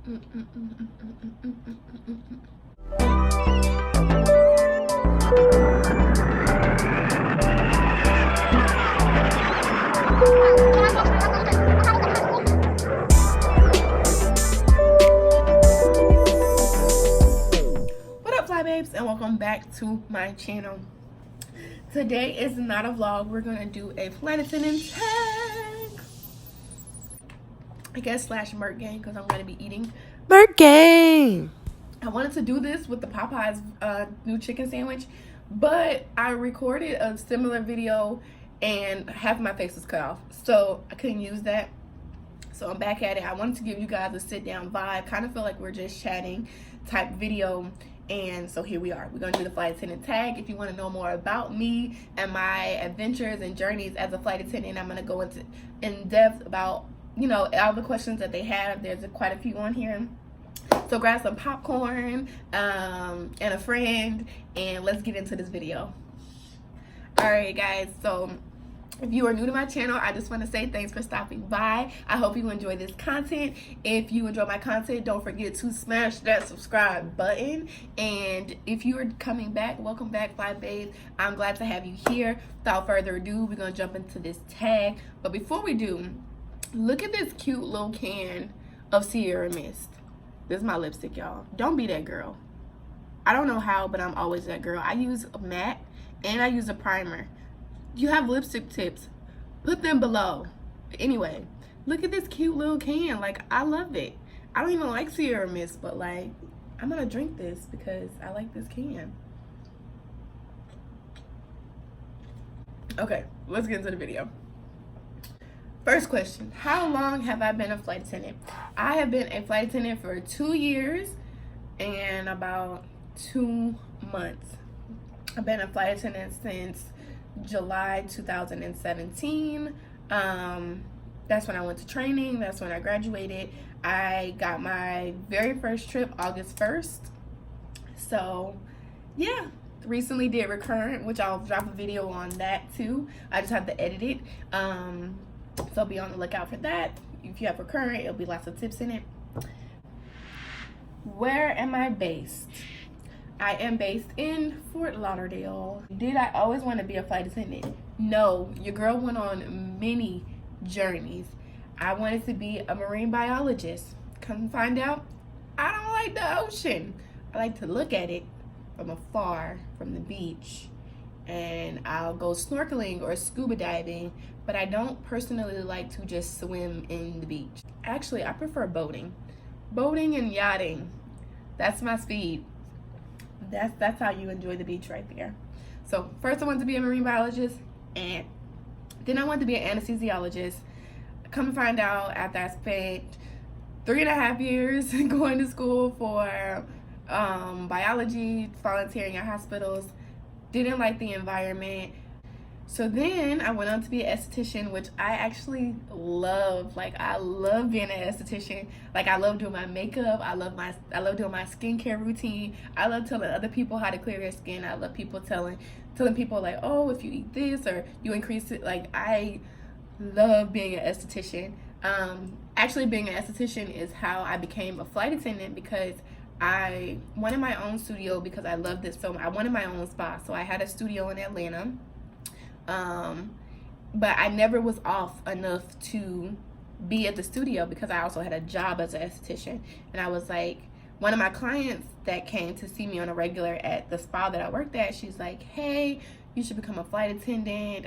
What up, fly babes, and welcome back to my channel. Today is not a vlog. We're gonna do a flight attendant tag, I guess, slash Murkgang, because I'm gonna be eating Murkgang. I wanted to do this with the Popeyes new chicken sandwich, but I recorded a similar video and half of my face was cut off, so I couldn't use that. So I'm back at it. I wanted to give you guys a sit down vibe, kind of feel like we're just chatting type video. And so here we are. We're going to do the flight attendant tag. If you want to know more about me and my adventures and journeys as a flight attendant, I'm going to go into in depth about, you know, all the questions that they have. There's quite a few on here. So grab some popcorn and a friend, and let's get into this video. All right, guys. So if you are new to my channel, I just want to say thanks for stopping by. I hope you enjoy this content. If you enjoy my content, don't forget to smash that subscribe button. And if you are coming back, welcome back, Fly Babes. I'm glad to have you here. Without further ado, we're going to jump into this tag. But before we do, look at this cute little can of Sierra Mist. This is my lipstick, y'all. Don't be that girl. I don't know how, but I'm always that girl. I use a matte and I use a primer. You have lipstick tips, put them below. Anyway, look at this cute little can. Like, I love it. I don't even like Sierra Mist, but like, I'm gonna drink this because I like this can. Okay, let's get into the video. First question, how long have I been a flight attendant? I have been a flight attendant for 2 years and about 2 months. I've been a flight attendant since July 2017. That's when I went to training. That's when I graduated. I got my very first trip August 1st. So yeah, recently did recurrent, which I'll drop a video on that too. I just have to edit it. So be on the lookout for that. If you have recurrent, it'll be lots of tips in it. Where am I based? I am based in Fort Lauderdale. Did I always want to be a flight attendant? No, your girl went on many journeys. I wanted to be a marine biologist. Come find out, I don't like the ocean. I like to look at it from afar, from the beach. And I'll go snorkeling or scuba diving, but I don't personally like to just swim in the beach. Actually, I prefer boating. Boating and yachting, that's my speed. That's how you enjoy the beach right there. So first I wanted to be a marine biologist, and then I wanted to be an anesthesiologist. Come to find out, after I spent 3.5 years going to school for biology, volunteering at hospitals, didn't like the environment. So then I went on to be an esthetician, which I actually love. Like, I love being an esthetician. Like, I love doing my makeup. I love doing my skincare routine. I love telling other people how to clear their skin. I love people telling people like, oh, if you eat this or you increase it. Like, I love being an esthetician. Actually, being an esthetician is how I became a flight attendant, because I wanted my own studio because I loved it so much. I wanted my own spa, so I had a studio in Atlanta. But I never was off enough to be at the studio because I also had a job as an esthetician. And I was like, one of my clients that came to see me on a regular at the spa that I worked at, she's like, hey, you should become a flight attendant.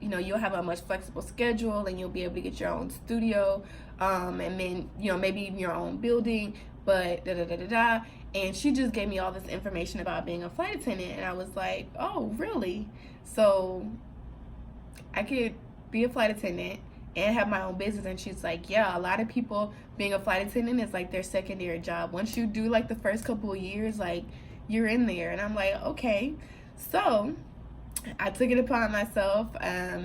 You know, you'll have a much flexible schedule and you'll be able to get your own studio, and then, you know, maybe even your own building, but da-da-da-da-da. And she just gave me all this information about being a flight attendant, and I was like, oh, really? So I could be a flight attendant and have my own business. And she's like, yeah, a lot of people, being a flight attendant is like their secondary job. Once you do like the first couple of years, like, you're in there. And I'm like, okay. So I took it upon myself.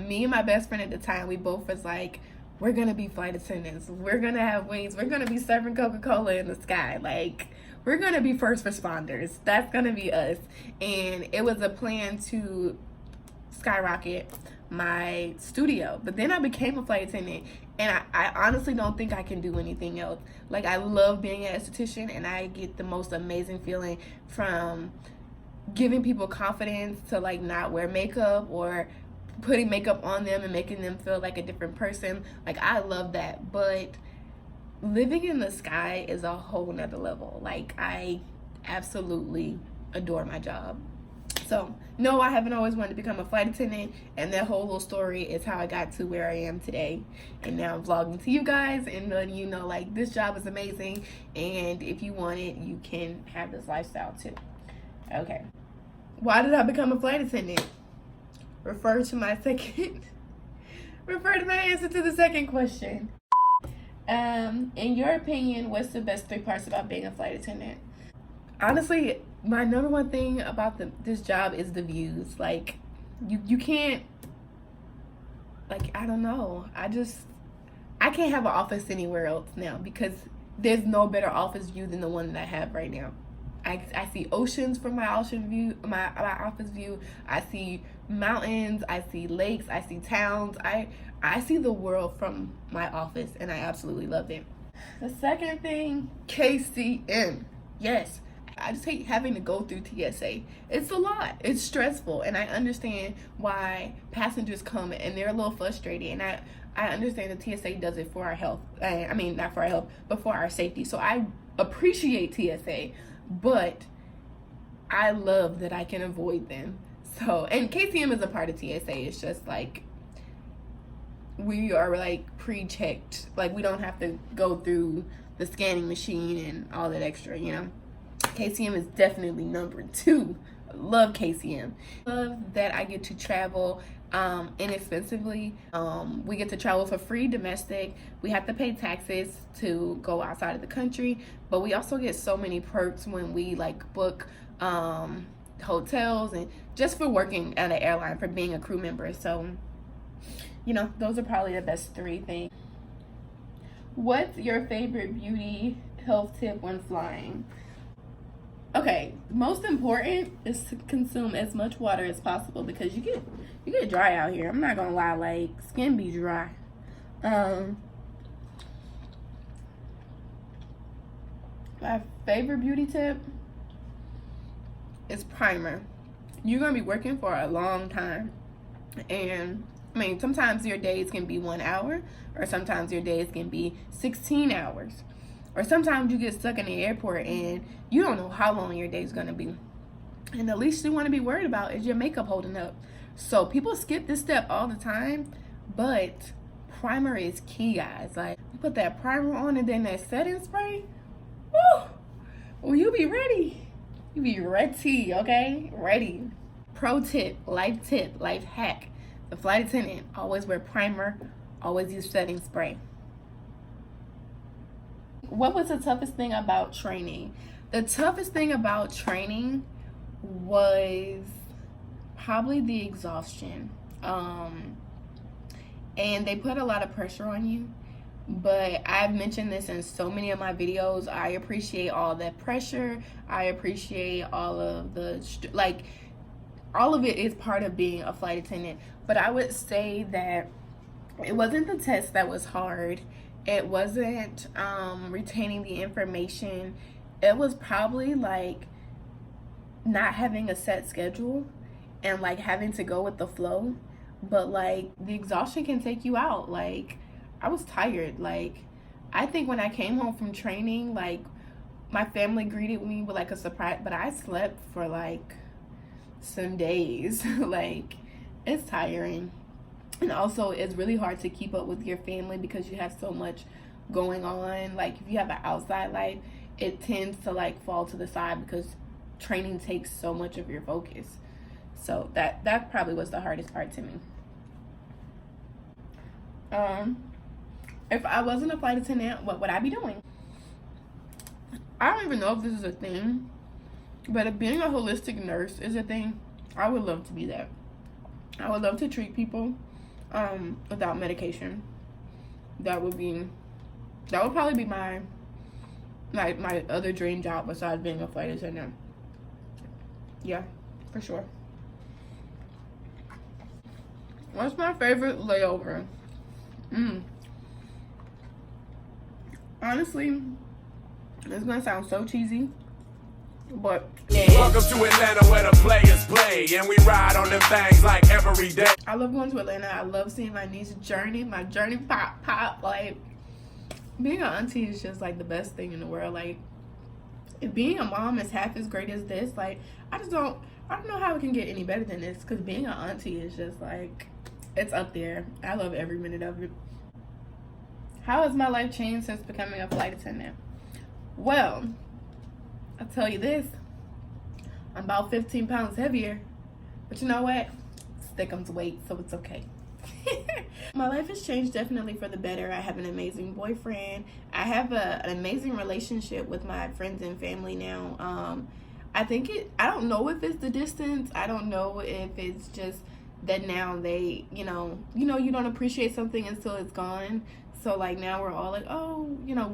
Me and my best friend at the time, we both was like, we're gonna be flight attendants. We're gonna have wings. We're gonna be serving Coca-Cola in the sky. Like, we're gonna be first responders. That's gonna be us. And it was a plan to skyrocket my studio. But then I became a flight attendant, and I honestly don't think I can do anything else. Like, I love being an esthetician, and I get the most amazing feeling from giving people confidence to like not wear makeup or putting makeup on them and making them feel like a different person. Like, I love that. But living in the sky is a whole nother level. Like, I absolutely adore my job. So no, I haven't always wanted to become a flight attendant, and that whole little story is how I got to where I am today. And now I'm vlogging to you guys and letting you know, like, this job is amazing, and if you want it, you can have this lifestyle too. Okay, why did I become a flight attendant? Refer to my answer to the second question. In your opinion, what's the best 3 parts about being a flight attendant? Honestly, my number one thing about this job is the views. Like, you can't, like, I don't know. I can't have an office anywhere else now because there's no better office view than the one that I have right now. I see oceans from my ocean view, my office view. I see mountains, I see lakes, I see towns. I see the world from my office, and I absolutely love it. The second thing, KCM. Yes, I just hate having to go through TSA. It's a lot. It's stressful, and I understand why passengers come and they're a little frustrated, and I understand the TSA does it for our health. I mean, not for our health, but for our safety. So I appreciate TSA, but I love that I can avoid them. So, and KCM is a part of TSA. It's just like, we are like pre-checked. Like, we don't have to go through the scanning machine and all that extra, you know. KCM is definitely number 2. I love KCM. Love that I get to travel inexpensively. We get to travel for free domestic. We have to pay taxes to go outside of the country, but we also get so many perks when we like book hotels and just for working at an airline, for being a crew member. So, you know, those are probably the best 3 things. What's your favorite beauty health tip when flying? Okay, most important is to consume as much water as possible because you get dry out here. I'm not gonna lie, like, skin be dry. My favorite beauty tip is primer. You're gonna be working for a long time, and I mean, sometimes your days can be 1 hour, or sometimes your days can be 16 hours. Or sometimes you get stuck in the airport and you don't know how long your day's gonna be. And the least you wanna be worried about is your makeup holding up. So people skip this step all the time, but primer is key, guys. Like, you put that primer on and then that setting spray, woo! Well, you be ready. You be ready, okay? Ready. Pro tip, life hack. The flight attendant, always wear primer, always use setting spray. What was the toughest thing about training? The toughest thing about training was probably the exhaustion. And they put a lot of pressure on you. But I've mentioned this in so many of my videos. I appreciate all that pressure. I appreciate all of the, like, all of it is part of being a flight attendant. But I would say that it wasn't the test that was hard. It wasn't retaining the information. It was probably like not having a set schedule and like having to go with the flow. But like, the exhaustion can take you out. Like, I was tired. Like, I think when I came home from training, like, my family greeted me with like a surprise, but I slept for like some days. Like, it's tiring. And also, it's really hard to keep up with your family because you have so much going on. Like, if you have an outside life, it tends to like fall to the side because training takes so much of your focus. So that probably was the hardest part to me. If I wasn't a flight attendant, what would I be doing? I don't even know if this is a thing, but if being a holistic nurse is a thing, I would love to be that. I would love to treat people without medication. That would probably be my other dream job besides being a flight attendant. Yeah, for sure. What's my favorite layover? Honestly, it's gonna sound so cheesy, but welcome to Atlanta where the players play, and we ride on them things like every day. I love going to Atlanta. I love seeing my niece's journey, pop. Like, being an auntie is just like the best thing in the world. Like, if being a mom is half as great as this, like, I don't know how it can get any better than this, because being an auntie is just like, it's up there. I love every minute of it. How has my life changed since becoming a flight attendant? Well, I'll tell you this. I'm about 15 pounds heavier. But you know what? Stick'em's weight, so it's okay. My life has changed definitely for the better. I have an amazing boyfriend. I have an amazing relationship with my friends and family now. I don't know if it's the distance. I don't know if it's just that now they, you don't appreciate something until it's gone. So, like, now we're all like, oh,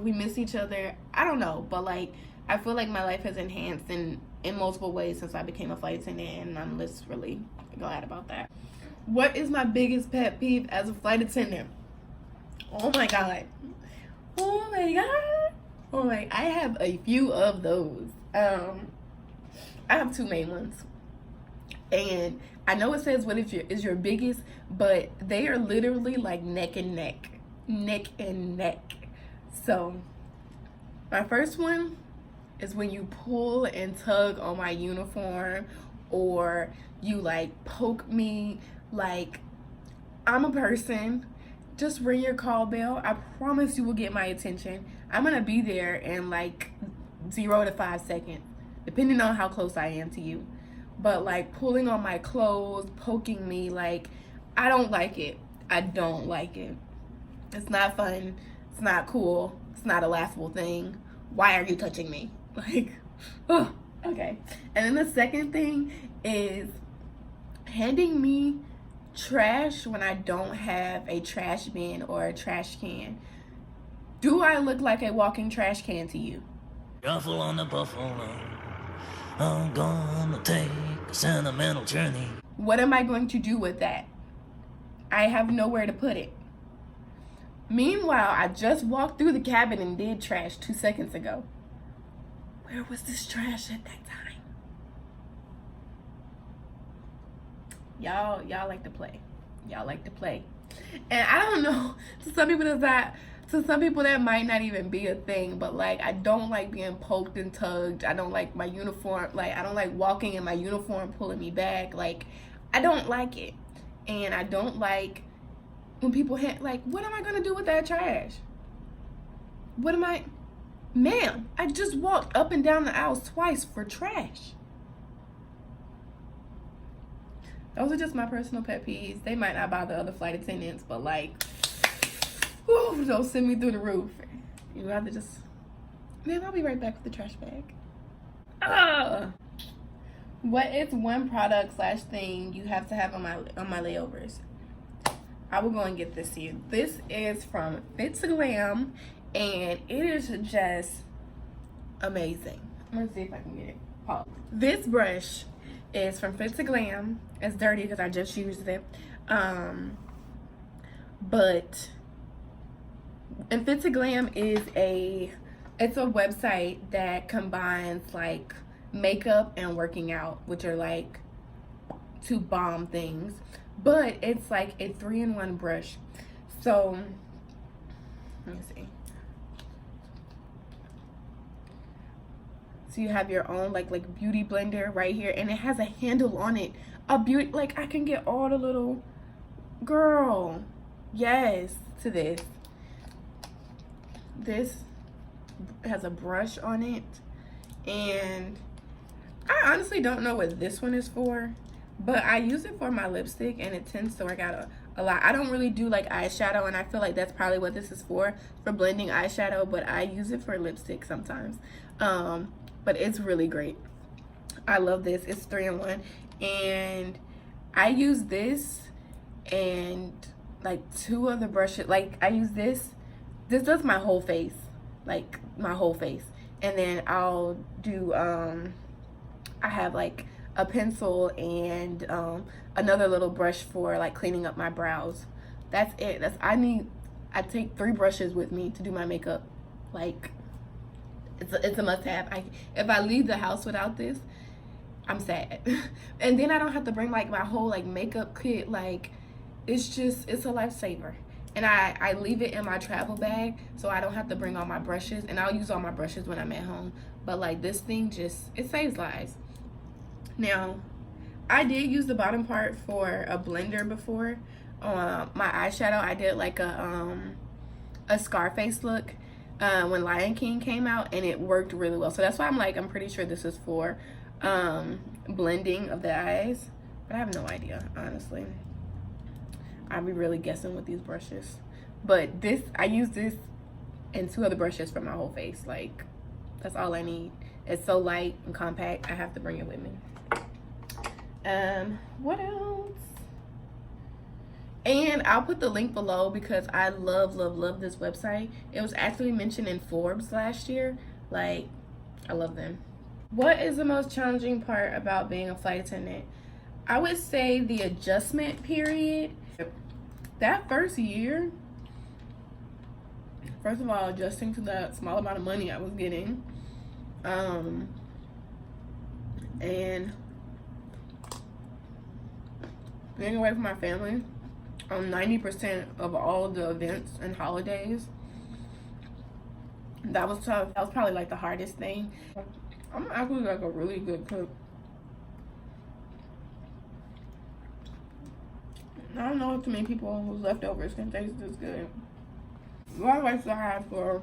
we miss each other. I don't know. But, like, I feel like my life has enhanced in multiple ways since I became a flight attendant. And I'm just really glad about that. What is my biggest pet peeve as a flight attendant? Oh, my God. I have a few of those. I have two main ones. And I know it says what is your biggest, but they are literally like neck and neck. So my first one is when you pull and tug on my uniform, or you like poke me. Like, I'm a person. Just ring your call bell. I promise you will get my attention. I'm gonna be there in like 0 to 5 seconds, depending on how close I am to you. But like pulling on my clothes, poking me, like, I don't like it. I don't like it. It's not fun. It's not cool. It's not a laughable thing. Why are you touching me? Like, oh, okay. And then the second thing is handing me trash when I don't have a trash bin or a trash can. Do I look like a walking trash can to you? Shuffle on the buffalo. I'm gonna take a sentimental journey. What am I going to do with that? I have nowhere to put it. Meanwhile, I just walked through the cabin and did trash 2 seconds ago. Where was this trash at that time? Y'all like to play. Y'all like to play. And I don't know, to some people that might not even be a thing, but like, I don't like being poked and tugged. I don't like my uniform, like, I don't like walking in my uniform pulling me back. Like, I don't like it. And I don't like when people like, what am I gonna do with that trash? Ma'am, I just walked up and down the aisles twice for trash. Those are just my personal pet peeves. They might not bother other flight attendants, but like, whew, don't send me through the roof. You have to just, man, I'll be right back with the trash bag. What is one product / thing you have to have on my layovers? I will go and get this to you. This is from Fit to Glam, and it is just amazing. I'm gonna see if I can get it. Pause. This brush is from Fit to Glam. It's dirty because I just used it. But and Fit to Glam is it's a website that combines like makeup and working out, which are like two bomb things. But it's like a 3-in-1 brush. So let me see. So you have your own like beauty blender right here, and it has a handle on it. Like, I can get all the little, girl, yes, to this. This has a brush on it, and I honestly don't know what this one is for, but I use it for my lipstick, and it tends to work out a lot. I don't really do like eyeshadow, and I feel like that's probably what this is for blending eyeshadow, but I use it for lipstick sometimes. But it's really great. I love this. It's 3-in-1, and I use this and like 2 other brushes. Like, I use this does my whole face, like my whole face, and then I'll do I have like a pencil, and another little brush for like cleaning up my brows. That's it. I take 3 brushes with me to do my makeup. Like, it's a must-have. If I leave the house without this, I'm sad. And then I don't have to bring like my whole like makeup kit. Like, it's a lifesaver. And I leave it in my travel bag, so I don't have to bring all my brushes, and I'll use all my brushes when I'm at home. But like, this thing it saves lives. Now, I did use the bottom part for a blender before. On my eyeshadow, I did like a Scarface look when Lion King came out, and it worked really well. So that's why I'm pretty sure this is for blending of the eyes, but I have no idea, honestly. I'd be really guessing with these brushes. But I use this and 2 other brushes for my whole face. Like, that's all I need. It's so light and compact, I have to bring it with me. What else? And I'll put the link below because I love this website. It was actually mentioned in Forbes last year. Like, I love them. What is the most challenging part about being a flight attendant? I would say the adjustment period. That first year, first of all, adjusting to that small amount of money I was getting, and being away from my family on 90% of all the events and holidays, that was tough. That was probably like the hardest thing. I'm actually like a really good cook. I don't know too many people whose leftovers can taste this good. What advice do I have for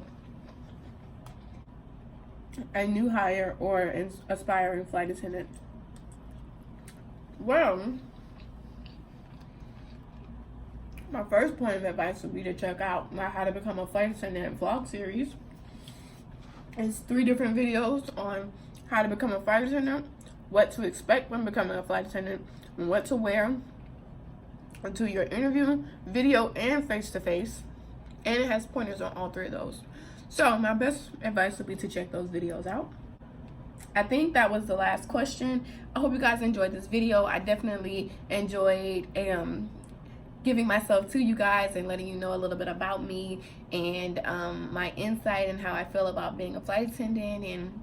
a new hire or an aspiring flight attendant? Well, my first point of advice would be to check out my How to Become a Flight Attendant vlog series. It's 3 different videos on how to become a flight attendant, what to expect when becoming a flight attendant, and what to wear to your interview, video, and face-to-face. And it has pointers on all 3 of those. So my best advice would be to check those videos out. I think that was the last question. I hope you guys enjoyed this video. I definitely enjoyed giving myself to you guys and letting you know a little bit about me and my insight and how I feel about being a flight attendant and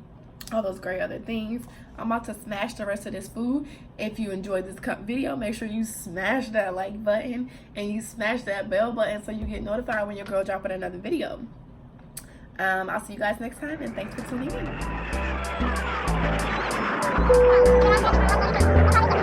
all those great other things. I'm about to smash the rest of this food. If you enjoyed this video, make sure you smash that like button and you smash that bell button so you get notified when your girl dropping another video. I'll see you guys next time, and thanks for tuning in.